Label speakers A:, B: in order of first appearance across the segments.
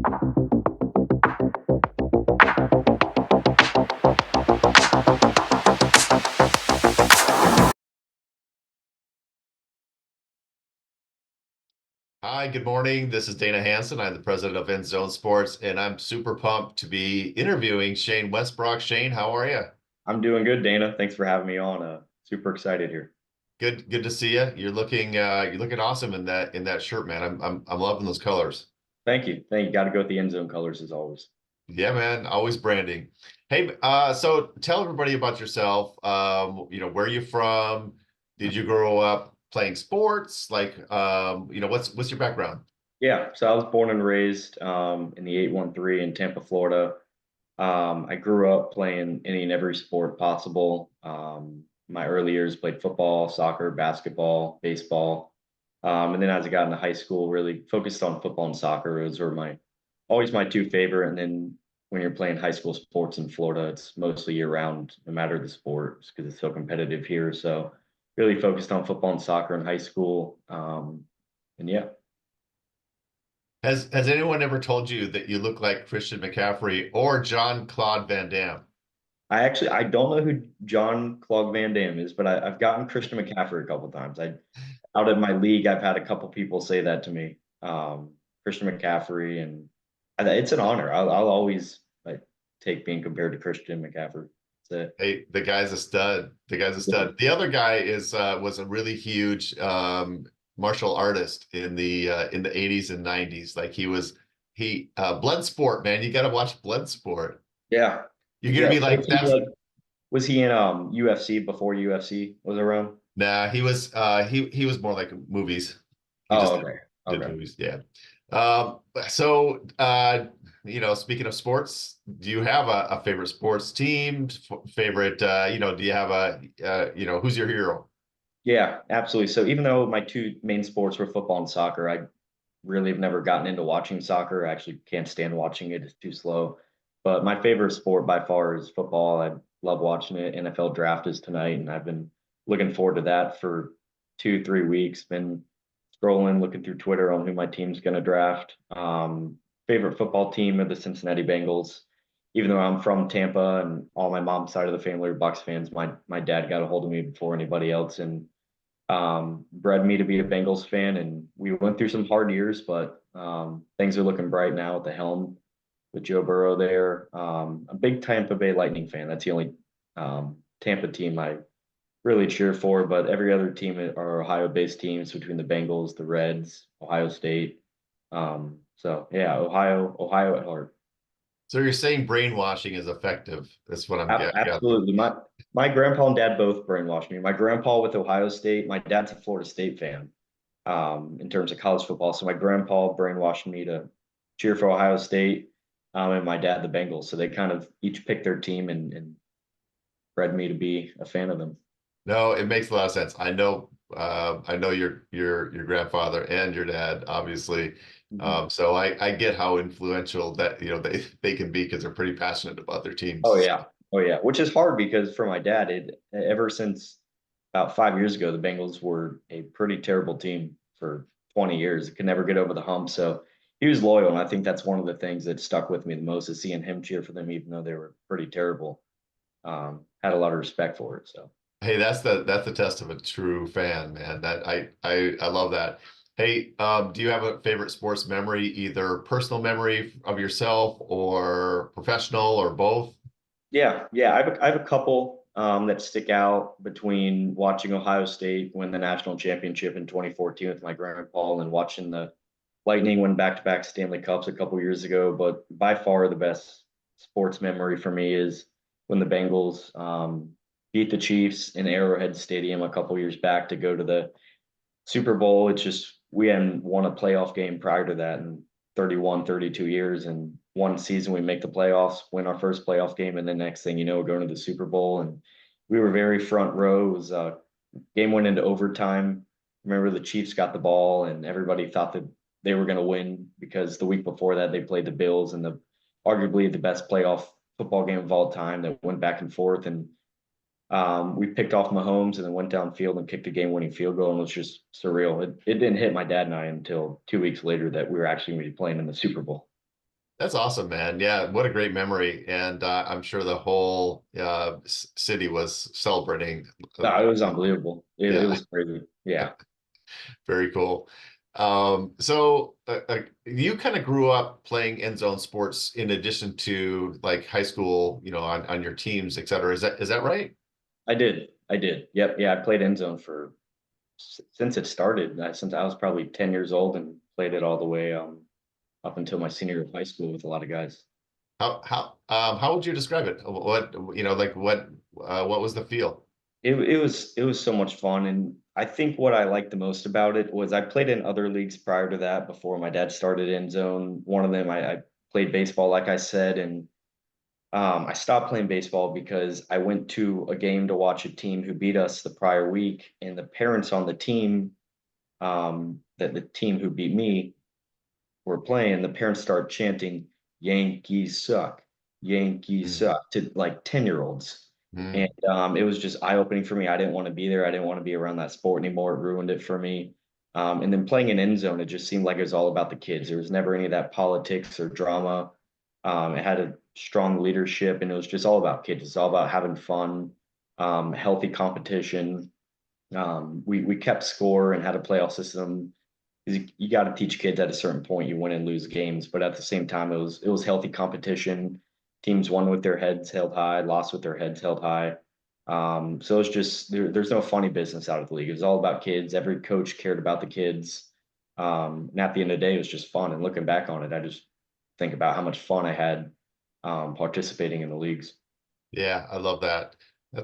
A: Hi, good morning. This is Dana Hansen. I'm the president of End Zone Sports, and I'm super pumped to be interviewing Shane Westbrock. Shane, how are you?
B: I'm doing good, Dana. Thanks for having me on. Super excited here.
A: Good to see you. You're looking awesome in that shirt, man. I'm loving those colors.
B: Thank you. Thank you. Got to go with the end zone colors as always.
A: Yeah, man, always branding. Hey, so tell everybody about yourself. Where you from? Did you grow up playing sports? What's your background?
B: Yeah, so I was born and raised in the 813 in Tampa, Florida. I grew up playing any and every sport possible. My early years played football, soccer, basketball, baseball. And then as I got into high school, really focused on football and soccer. Those were my always my two favorite. And then when you're playing high school sports in Florida, it's mostly year round, no matter the sport, because it's so competitive here. So really focused on football and soccer in high school. And yeah.
A: Has anyone ever told you that you look like Christian McCaffrey or John Claude Van Damme?
B: I don't know who John Claude Van Damme is, but I've gotten Christian McCaffrey a couple times. I out of my league, I've had a couple people say that to me. Christian McCaffrey, and it's an honor. I'll always like take being compared to Christian McCaffrey. That's
A: Hey, the guy's a stud. The guy's a
B: it.
A: stud. The other guy is was a really huge martial artist in the 80s and 90s. Like he blood sport, man. You got to watch blood sport.
B: Yeah,
A: You're gonna
B: yeah.
A: be like, that's
B: Was he in UFC before UFC was around?
A: nah, he was more like movies. He
B: Oh,
A: just
B: okay,
A: did
B: okay.
A: movies, yeah. So speaking of sports, do you have a favorite sports team? Favorite, do you have who's your hero?
B: Yeah, absolutely. So even though my two main sports were football and soccer, I really have never gotten into watching soccer. I actually can't stand watching it. It's too slow. But my favorite sport by far is football. I love watching it. NFL draft is tonight, and I've been looking forward to that for 2, 3 weeks. Been scrolling, looking through Twitter on who my team's going to draft. Favorite football team are the Cincinnati Bengals. Even though I'm from Tampa and all my mom's side of the family are Bucks fans, my dad got a hold of me before anybody else, and bred me to be a Bengals fan, and we went through some hard years, but things are looking bright now at the helm with Joe Burrow there. A big Tampa Bay Lightning fan. That's the only Tampa team I really cheer for, but every other team are Ohio-based teams between the Bengals, the Reds, Ohio State. So yeah, Ohio at heart.
A: So you're saying brainwashing is effective. That's what I'm getting.
B: Absolutely. My grandpa and dad both brainwashed me. My grandpa with Ohio State, my dad's a Florida State fan, in terms of college football. So my grandpa brainwashed me to cheer for Ohio State, and my dad the Bengals. So they kind of each picked their team and bred me to be a fan of them.
A: No, it makes a lot of sense. I know your grandfather and your dad, obviously.
B: Mhm.
A: So I get how influential that they can be because they're pretty passionate about their
B: Oh
A: teams.
B: yeah, oh yeah. Which is hard because for my dad, it ever since about 5 years ago, the Bengals were a pretty terrible team for 20 years. Could never get over the hump. So he was loyal, and I think that's one of the things that stuck with me the most is seeing him cheer for them, even though they were pretty terrible. Had a lot of respect for it. So
A: Hey, that's the test of a true fan, man. That I love that. Hey, do you have a favorite sports memory, either personal memory of yourself or professional or both?
B: yeah, yeah. I have a couple that stick out between watching Ohio State win the national championship in 2014 with my grandpa and watching the Lightning win back-to-back Stanley Cups a couple years ago. But by far the best sports memory for me is when the Bengals beat the Chiefs in Arrowhead Stadium a couple years back to go to the Super Bowl. It's just we hadn't won a playoff game prior to that in 31, 32 years. And one season we make the playoffs, win our first playoff game, and then next thing you know, we're going to the Super Bowl. And we were very front row. It was a game went into overtime. Remember the Chiefs got the ball, and everybody thought that they were going to win because the week before that they played the Bills and the arguably the best playoff football game of all time that went back and forth. And we picked off Mahomes and then went downfield and kicked a game-winning field goal, and it was just surreal. It didn't hit my dad and I until 2 weeks later that we were actually going to be playing in the Super Bowl.
A: That's awesome, man. Yeah, what a great memory. And I'm sure the whole city was celebrating.
B: No, it was unbelievable. It
A: Yeah,
B: was crazy. Yeah,
A: very cool. You kind of grew up playing end zone sports in addition to like high school, on your teams, et cetera. Is that right?
B: I did. I did. Yep. Yeah, I played end zone for since it started. Since I was probably 10 years old and played it all the way up until my senior year of high school with a lot of guys.
A: How would you describe it? What was the feel?
B: It was so much fun, and I think what I liked the most about it was I played in other leagues prior to that before my dad started end zone. One of them I played baseball, like I said, and I stopped playing baseball because I went to a game to watch a team who beat us the prior week, and the parents on the team, that the team who beat me were playing, the parents start chanting, Yankees suck, Yankees
A: Mm,
B: suck to like 10-year-olds. And
A: mm,
B: it was just eye opening for me. I didn't want to be there. I didn't want to be around that sport anymore. It ruined it for me. And then playing in end zone, it just seemed like it was all about the kids. There was never any of that politics or drama. It had a strong leadership, and it was just all about kids. It's all about having fun, healthy competition. We kept score and had a playoff system. 'Cause you got to teach kids at a certain point you win and lose games, but at the same time it was healthy competition. Teams won with their heads held high, lost with their heads held high. So it's just there's no funny business out of the league. It was all about kids. Every coach cared about the kids. And at the end of the day, it was just fun. And looking back on it, I just think about how much fun I had participating in the leagues.
A: yeah, I love that.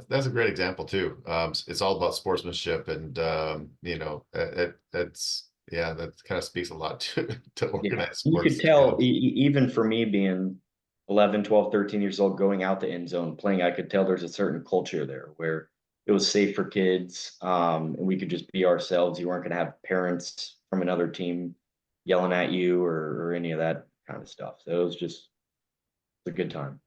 A: That's a great example too. It's all about sportsmanship, and yeah, that kind of speaks a lot to
B: Yeah,
A: organized
B: you could
A: sports, to be
B: tell,
A: honest.
B: even for me being 11, 12, 13 years old, going out the end zone, playing, I could tell there's a certain culture there where it was safe for kids, and we could just be ourselves. You weren't going to have parents from another team yelling at you or any of that kind of stuff. So it was just a good time.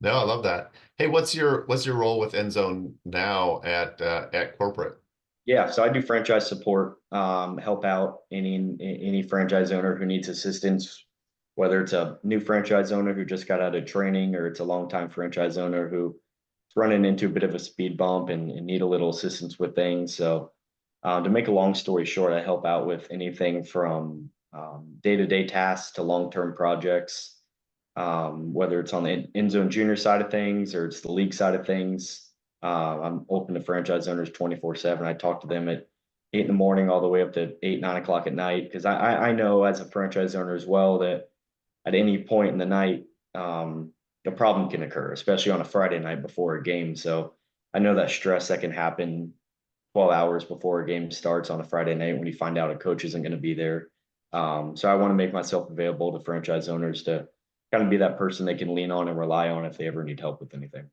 A: No, I love that. Hey, what's your role with End Zone now at corporate?
B: Yeah, so I do franchise support, help out any franchise owner who needs assistance, whether it's a new franchise owner who just got out of training or it's a longtime franchise owner who is running into a bit of a speed bump and need a little assistance with things. So, to make a long story short, I help out with anything from day-to-day tasks to long-term projects, whether it's on the end zone junior side of things or it's the league side of things. I'm open to franchise owners 24/7. I talk to them at 8 in the morning all the way up to 8, 9 o'clock at night because I know as a franchise owner as well that at any point in the night, a problem can occur, especially on a Friday night before a game. So I know that stress that can happen 12 hours before a game starts on a Friday night when you find out a coach isn't going to be there. So I want to make myself available to franchise owners to kind of be that person they can lean on and rely on if they ever need help with anything.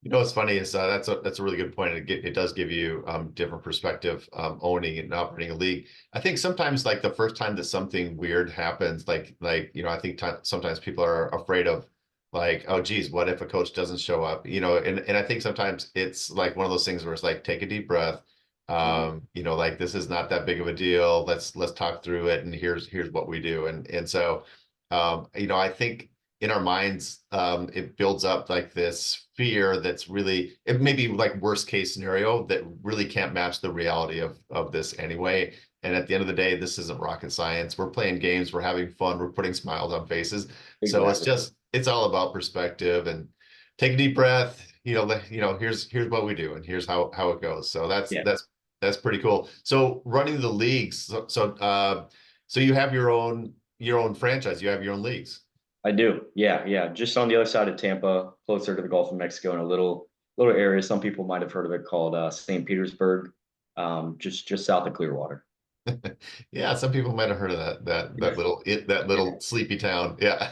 A: What's funny is that's a really good point. It does give you different perspective, owning and operating a league. I think sometimes like the first time that something weird happens, I think sometimes people are afraid of like, oh geez, what if a coach doesn't show up? And I think sometimes it's like one of those things where it's like take a deep breath.
B: Mhm.
A: Like this is not that big of a deal. Let's talk through it, and here's what we do. And so I think in our minds, it builds up like this fear that's really, it may be like worst case scenario that really can't match the reality of this anyway. And at the end of the day, this isn't rocket science. We're playing games, we're having fun, we're putting smiles on faces. So
B: Exactly.
A: it's all about perspective and take a deep breath. Here's what we do, and here's how it goes. So that's
B: Yeah,
A: that's that's pretty cool. So running the leagues, so you have your own franchise, you have your own leagues.
B: I do. Yeah, yeah. Just on the other side of Tampa, closer to the Gulf of Mexico, in a little area. Some people might have heard of it called St. Petersburg, just south of Clearwater.
A: Yeah, some people might have heard of that
B: Yes.
A: little sleepy town. Yeah.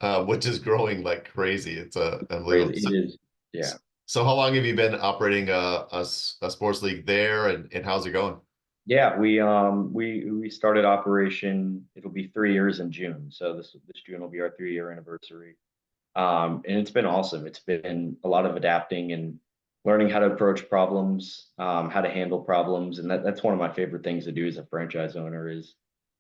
B: Yeah,
A: Which is growing like crazy. It's
B: crazy.
A: unbelievable.
B: It is. Yeah.
A: So how long have you been operating a sports league there, and how's it going?
B: Yeah, we started operation. It'll be 3 years in June. So this June will be our 3 year anniversary. And it's been awesome. It's been a lot of adapting and learning how to approach problems, how to handle problems, and that's one of my favorite things to do as a franchise owner is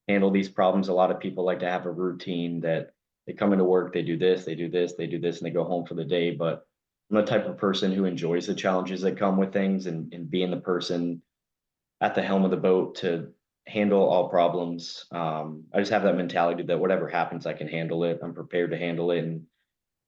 B: handle these problems. A lot of people like to have a routine that they come into work, they do this, they do this, they do this, and they go home for the day. But I'm the type of person who enjoys the challenges that come with things, and being the person at the helm of the boat to handle all problems. I just have that mentality that whatever happens, I can handle it. I'm prepared to handle it. And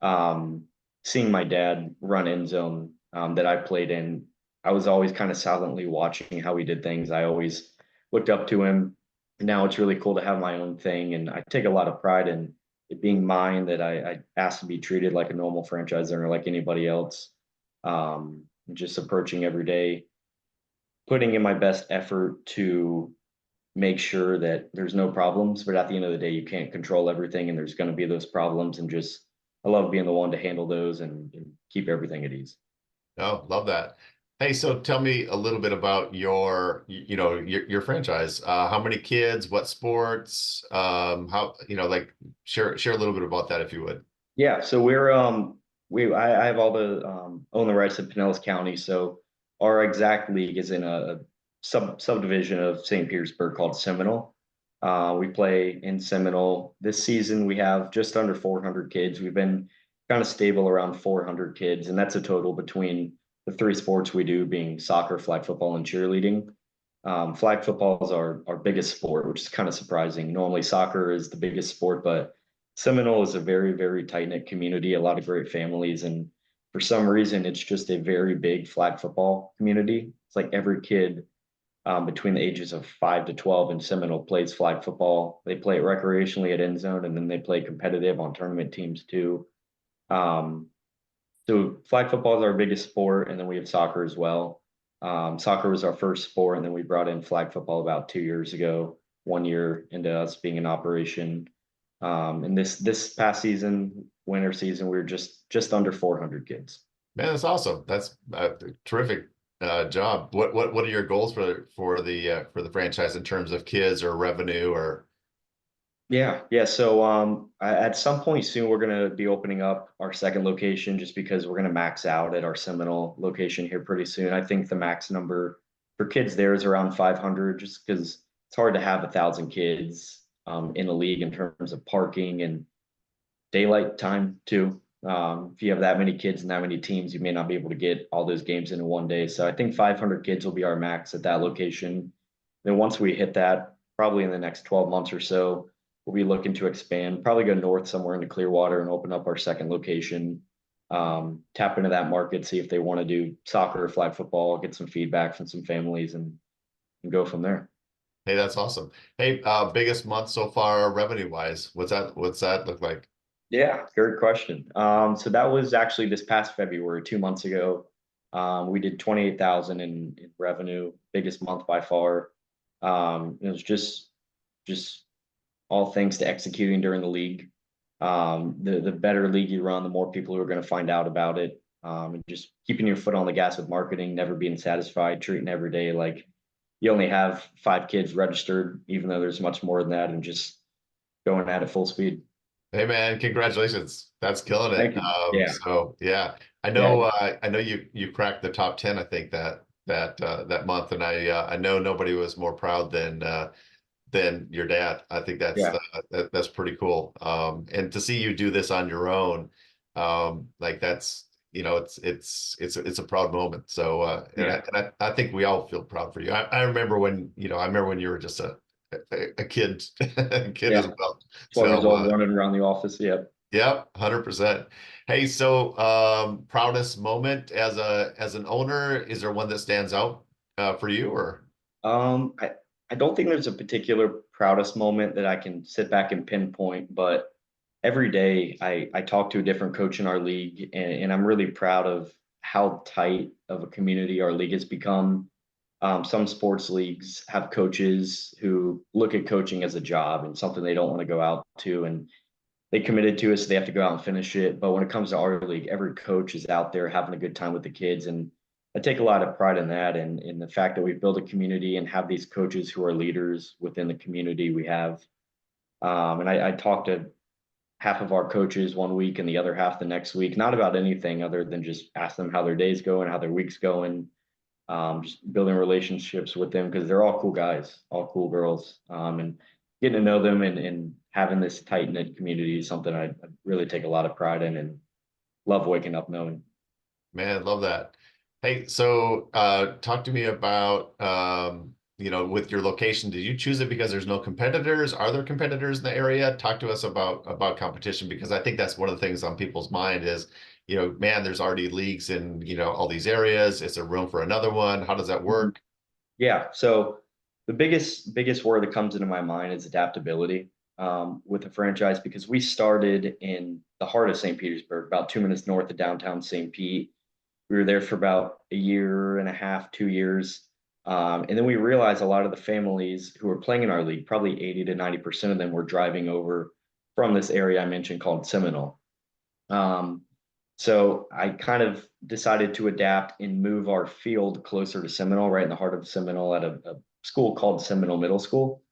B: um, seeing my dad run end zone that I played in, I was always kind of silently watching how he did things. I always looked up to him. And now it's really cool to have my own thing, and I take a lot of pride in it being mine. That I asked to be treated like a normal franchise owner, like anybody else. Just approaching every day, putting in my best effort to make sure that there's no problems. But at the end of the day, you can't control everything, and there's going to be those problems. And just, I love being the one to handle those and keep everything at ease.
A: Oh, love that. Hey, so tell me a little bit about your franchise. How many kids, what sports, how, like share a little bit about that if you would.
B: Yeah, so I have all the own the rights to Pinellas County. So our exact league is in a subdivision of St. Petersburg called Seminole. We play in Seminole. This season we have just under 400 kids. We've been kind of stable around 400 kids, and that's a total between the three sports we do, being soccer, flag football, and cheerleading. Flag football is our biggest sport, which is kind of surprising. Normally soccer is the biggest sport, but Seminole is a very, very tight knit community, a lot of great families. And for some reason, it's just a very big flag football community. It's like every kid between the ages of 5 to 12 in Seminole plays flag football. They play it recreationally at end zone, and then they play competitive on tournament teams too. Um, so flag football is our biggest sport, and then we have soccer as well. Soccer was our first sport, and then we brought in flag football about 2 years ago, 1 year into us being in operation. And this past season, winter season, we were just under 400 kids.
A: Man, that's awesome. That's a terrific job. What are your goals for the franchise in terms of kids or revenue or?
B: Yeah. So at some point soon, we're gonna be opening up our second location, just because we're gonna max out at our Seminole location here pretty soon. I think the max number for kids there is around 500, just because it's hard to have 1,000 kids in a league in terms of parking and daylight time too. If you have that many kids and that many teams, you may not be able to get all those games in one day. So I think 500 kids will be our max at that location. Then once we hit that, probably in the next 12 months or so, we'll be looking to expand, probably go north somewhere into Clearwater and open up our second location. Tap into that market, see if they want to do soccer or flag football, get some feedback from some families, and go from there.
A: Hey, that's awesome. Hey, biggest month so far revenue wise. What's that look like?
B: Yeah, great question. So that was actually this past February, 2 months ago. We did 28,000 in revenue, biggest month by far. It was just all thanks to executing during the league. The better league you run, the more people who are going to find out about it. And just keeping your foot on the gas with marketing, never being satisfied, treating every day like you only have 5 kids registered, even though there's much more than that, and just going at it full speed.
A: Hey man, congratulations. That's killing it.
B: Thank you. Yeah.
A: So yeah,
B: Yeah.
A: I know you cracked the top 10, I think that month. And I know nobody was more proud than your dad. I think
B: Yeah.
A: that's pretty cool. And to see you do this on your own, like that's, it's a proud moment. So
B: Yeah.
A: and I think we all feel proud for you. I remember when you were just a kid kid as
B: Yeah.
A: well.
B: 12 years
A: So
B: old running around the office. Yep.
A: yep, 100%. Hey, so proudest moment as an owner, is there one that stands out for you or?
B: Um, I, I don't think there's a particular proudest moment that I can sit back and pinpoint, but every day I talk to a different coach in our league, and I'm really proud of how tight of a community our league has become. Some sports leagues have coaches who look at coaching as a job and something they don't want to go out to, and they committed to it, so they have to go out and finish it. But when it comes to our league, every coach is out there having a good time with the kids, and I take a lot of pride in that, and in the fact that we've built a community and have these coaches who are leaders within the community we have. And I talked to half of our coaches one week and the other half the next week, not about anything other than just ask them how their day's going, how their week's going, just building relationships with them, because they're all cool guys, all cool girls. And getting to know them and having this tight knit community is something I really take a lot of pride in and love waking up knowing.
A: Man, love that. Hey, so talk to me about with your location, did you choose it because there's no competitors? Are there competitors in the area? Talk to us about competition because I think that's one of the things on people's mind is, man, there's already leagues in, all these areas. Is there room for another one? How does that
B: Mhm.
A: work?
B: Yeah. So the biggest word that comes into my mind is adaptability with the franchise because we started in the heart of St. Petersburg, about 2 minutes north of downtown St. Pete. We were there for about a year and a half, 2 years. And then we realized a lot of the families who were playing in our league, probably 80 to 90% of them were driving over from this area I mentioned called Seminole. Um, so I kind of decided to adapt and move our field closer to Seminole, right in the heart of Seminole at a school called Seminole Middle School.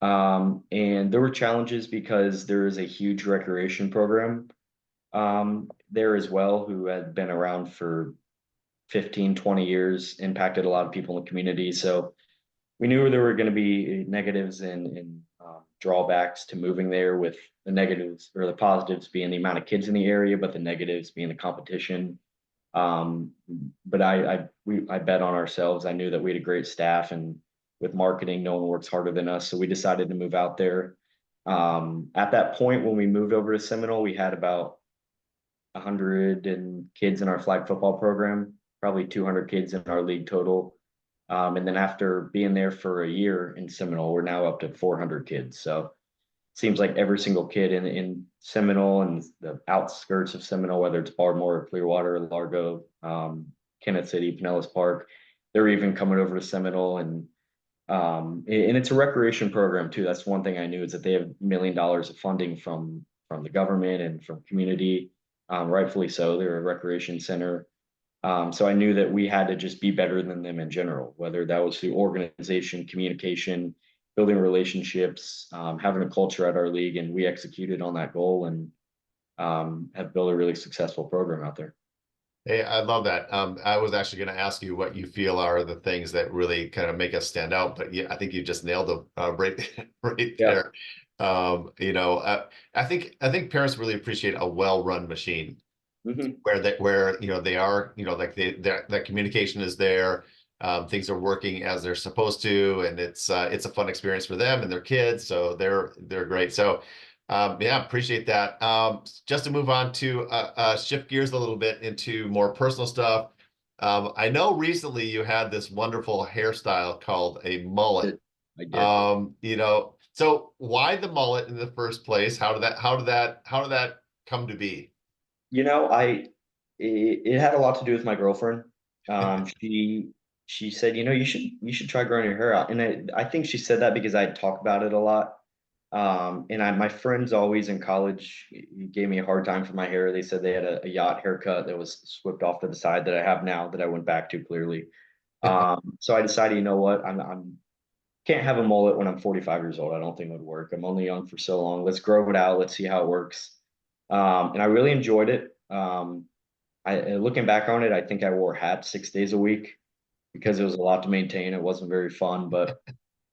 B: And there were challenges because there is a huge recreation program there as well, who had been around for 15, 20 years, impacted a lot of people in the community. So we knew there were going to be negatives and drawbacks to moving there, with the negatives or the positives being the amount of kids in the area, but the negatives being the competition. Um, but I bet on ourselves. I knew that we had a great staff, and with marketing, no one works harder than us. So we decided to move out there. At that point, when we moved over to Seminole, we had about 100 and kids in our flag football program, probably 200 kids in our league total. And then after being there for a year in Seminole, we're now up to 400 kids. So it seems like every single kid in Seminole and the outskirts of Seminole, whether it's Baltimore, Clearwater, Largo, Kenneth City, Pinellas Park, they're even coming over to Seminole and it's a recreation program too. That's one thing I knew is that they have $1 million of funding from the government and from community, rightfully so. They're a recreation center. So I knew that we had to just be better than them in general, whether that was through organization, communication, building relationships, having a culture at our league, and we executed on that goal and have built a really successful program out there.
A: Hey, I love that. I was actually going to ask you what you feel are the things that really kind of make us stand out, but yeah, I think you just nailed them right, right
B: Yeah.
A: there. I think parents really appreciate a well-run machine
B: Hmm.
A: where they are, like that communication is there, things are working as they're supposed to, and it's a fun experience for them and their kids, so they're great. So yeah, appreciate that. Just to move on to shift gears a little bit into more personal stuff. I know recently you had this wonderful hairstyle called a mullet.
B: I did.
A: So why the mullet in the first place? How did that come to be?
B: You know, it had a lot to do with my girlfriend. She said, you should try growing your hair out, and I think she said that because I talk about it a lot. And my friends always in college gave me a hard time for my hair. They said they had a yacht haircut that was swept off to the side that I have now that I went back to clearly. So I decided, you know what, I'm can't have a mullet when I'm 45 years old. I don't think it would work. I'm only young for so long. Let's grow it out. Let's see how it works. And I really enjoyed it. Looking back on it, I think I wore hats 6 days a week because it was a lot to maintain. It wasn't very fun, but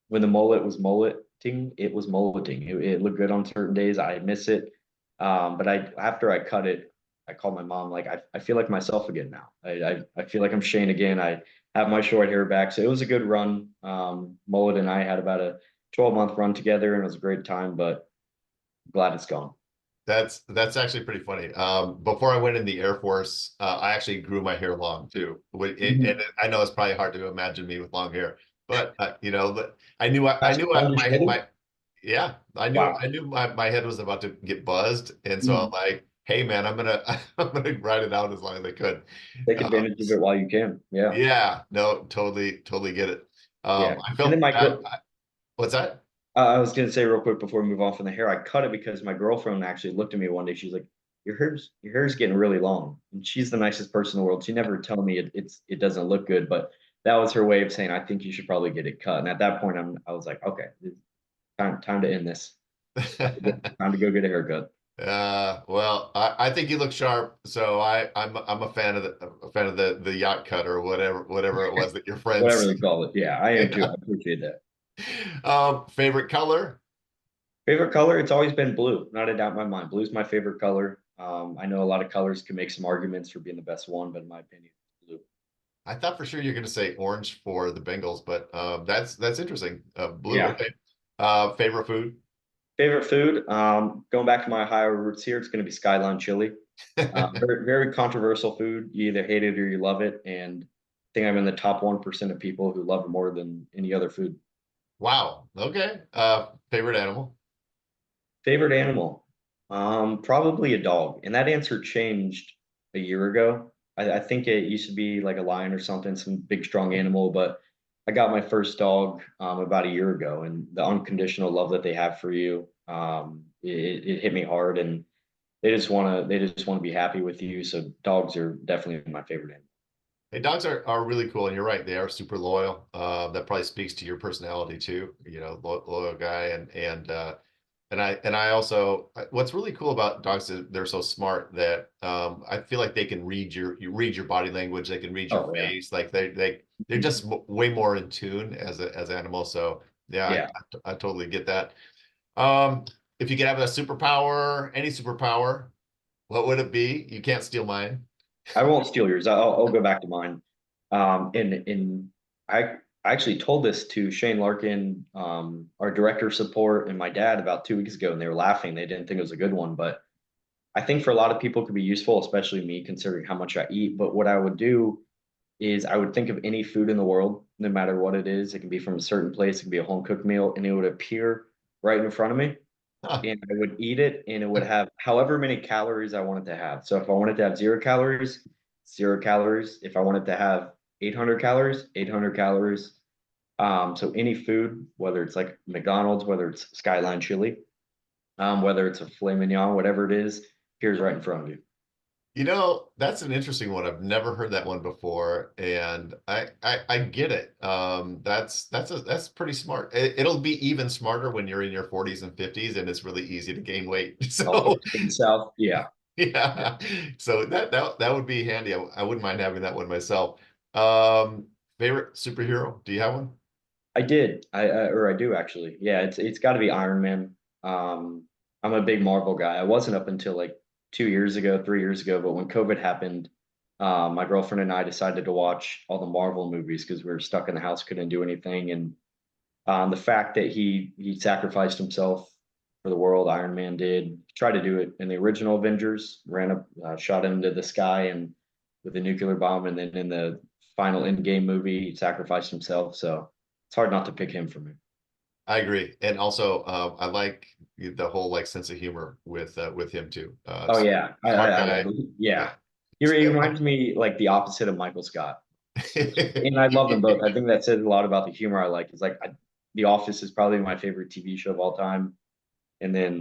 B: when the mullet was mulleting, it was mulleting. It looked good on certain days. I miss it. But after I cut it, I called my mom, like, I feel like myself again now. I feel like I'm Shane again. I have my short hair back. So it was a good run. Mullet and I had about a 12-month run together and it was a great time, but glad it's gone.
A: That's actually pretty funny. Before I went in the Air Force, I actually grew my hair long too. And
B: Mhm.
A: I know it's probably hard to imagine me with long hair, but but I
B: That's
A: knew
B: on your schedule?
A: my yeah,
B: Wow.
A: I knew my head was about to get buzzed, and so I'm
B: Mhm.
A: like, hey man, I'm gonna I'm gonna ride it out as long as I could.
B: Take
A: Uh,
B: advantage of it while you can. Yeah.
A: yeah, no, totally get it.
B: Yeah.
A: I
B: And then
A: felt what's that?
B: I was gonna say real quick before we move on from the hair, I cut it because my girlfriend actually looked at me one day. She's like, "Your hair's getting really long," and she's the nicest person in the world. She never tell me it doesn't look good, but that was her way of saying, "I think you should probably get it cut." And at that point, I was like, "Okay, it's time to end this. Time to go get a haircut."
A: Well, I think you look sharp, so I'm a fan of the yacht cut or whatever it was that your
B: Whatever
A: friends.
B: they call it. Yeah, I am too. I
A: Yeah.
B: appreciate that.
A: Favorite color?
B: Favorite color? It's always been blue, not a doubt in my mind. Blue's my favorite color. I know a lot of colors can make some arguments for being the best one, but in my opinion, blue.
A: I thought for sure you're going to say orange for the Bengals, but that's interesting. Blue,
B: Yeah.
A: okay. Favorite food?
B: Favorite food? Going back to my Ohio roots here, it's going to be Skyline chili. Very, very controversial food. You either hate it or you love it, and I think I'm in the top 1% of people who love it more than any other food.
A: Wow. Okay. Favorite animal?
B: Favorite animal? Probably a dog. And that answer changed a year ago. I think it used to be like a lion or something, some big strong animal, but I got my first dog about a year ago, and the unconditional love that they have for you, it hit me hard, and they just wanna be happy with you. So dogs are definitely my favorite animal.
A: Hey, dogs are really cool, and you're right, they are super loyal. That probably speaks to your personality too. You know, loyal guy, and I also what's really cool about dogs is they're so smart that I feel like they can read your body language, they can read your
B: Oh yeah.
A: face, like they're just way more in tune as animals. So yeah,
B: Yeah.
A: I totally get that. Um, if you could have a superpower, any superpower, what would it be? You can't steal mine.
B: I won't steal yours. I'll go back to mine. And I actually told this to Shane Larkin, our director of support, and my dad about 2 weeks ago, and they were laughing. They didn't think it was a good one, but I think for a lot of people it could be useful, especially me, considering how much I eat. But what I would do is I would think of any food in the world, no matter what it is. It can be from a certain place, it can be a home cooked meal, and it would appear right in front of me and I would eat it, and it would have however many calories I wanted to have. So if I wanted to have 0 calories, 0 calories. If I wanted to have 800 calories, 800 calories. So any food, whether it's like McDonald's, whether it's Skyline chili, whether it's a filet mignon, whatever it is, appears right in front of you.
A: You know, that's an interesting one. I've never heard that one before, and I get it. That's pretty smart. It'll be even smarter when you're in your 40s and 50s, and it's really easy to gain weight.
B: Oh,
A: So
B: in South, yeah.
A: yeah, so that would be handy. I wouldn't mind having that one myself. Um, Favorite superhero? Do you have one?
B: I did. Or I do actually. Yeah, it's got to be Iron Man. Um, I'm a big Marvel guy. I wasn't up until like 2 years ago, 3 years ago, but when COVID happened, my girlfriend and I decided to watch all the Marvel movies because we were stuck in the house, couldn't do anything. And the fact that he sacrificed himself for the world, Iron Man did. Tried to do it in the original Avengers, ran up, shot into the sky and with a nuclear bomb, and then in the final Endgame movie, he sacrificed himself. So it's hard not to pick him for me.
A: I agree, and also I like the whole like sense of humor with him too.
B: Oh yeah,
A: Smart guy.
B: yeah. He reminds me like the opposite of Michael Scott, and I love them both. I think that says a lot about the humor I like. It's like The Office is probably my favorite TV show of all time, and then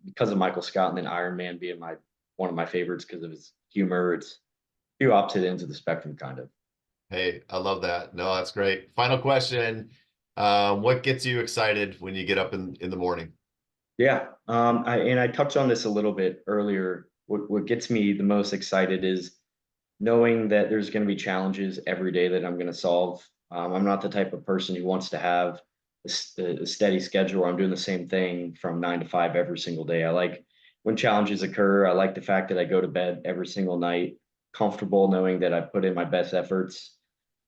B: because of Michael Scott, and then Iron Man being my one of my favorites because of his humor. It's two opposite ends of the spectrum, kind of.
A: Hey, I love that. No, that's great. Final question. What gets you excited when you get up in the morning?
B: Yeah, I touched on this a little bit earlier. What gets me the most excited is knowing that there's going to be challenges every day that I'm going to solve. I'm not the type of person who wants to have a steady schedule where I'm doing the same thing from 9 to 5 every single day. I like when challenges occur. I like the fact that I go to bed every single night, comfortable knowing that I put in my best efforts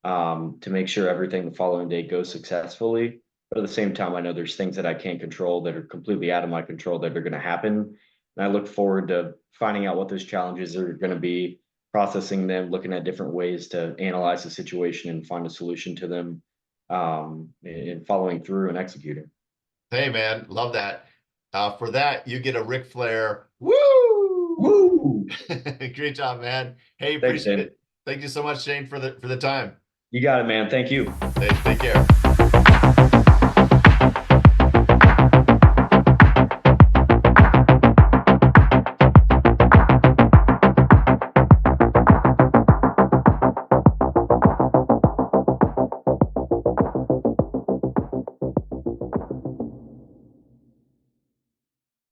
B: to make sure everything the following day goes successfully. But at the same time, I know there's things that I can't control that are completely out of my control that are going to happen. And I look forward to finding out what those challenges are going to be, processing them, looking at different ways to analyze the situation and find a solution to them, and following through and executing.
A: Hey, man, love that. For that, you get a Ric Flair. Woo!
B: Woo!
A: Great job, man. Hey,
B: Thanks,
A: appreciate
B: Shane.
A: it. Thank you so much, Shane, for the time.
B: You got it, man. Thank you.
A: Hey, take care.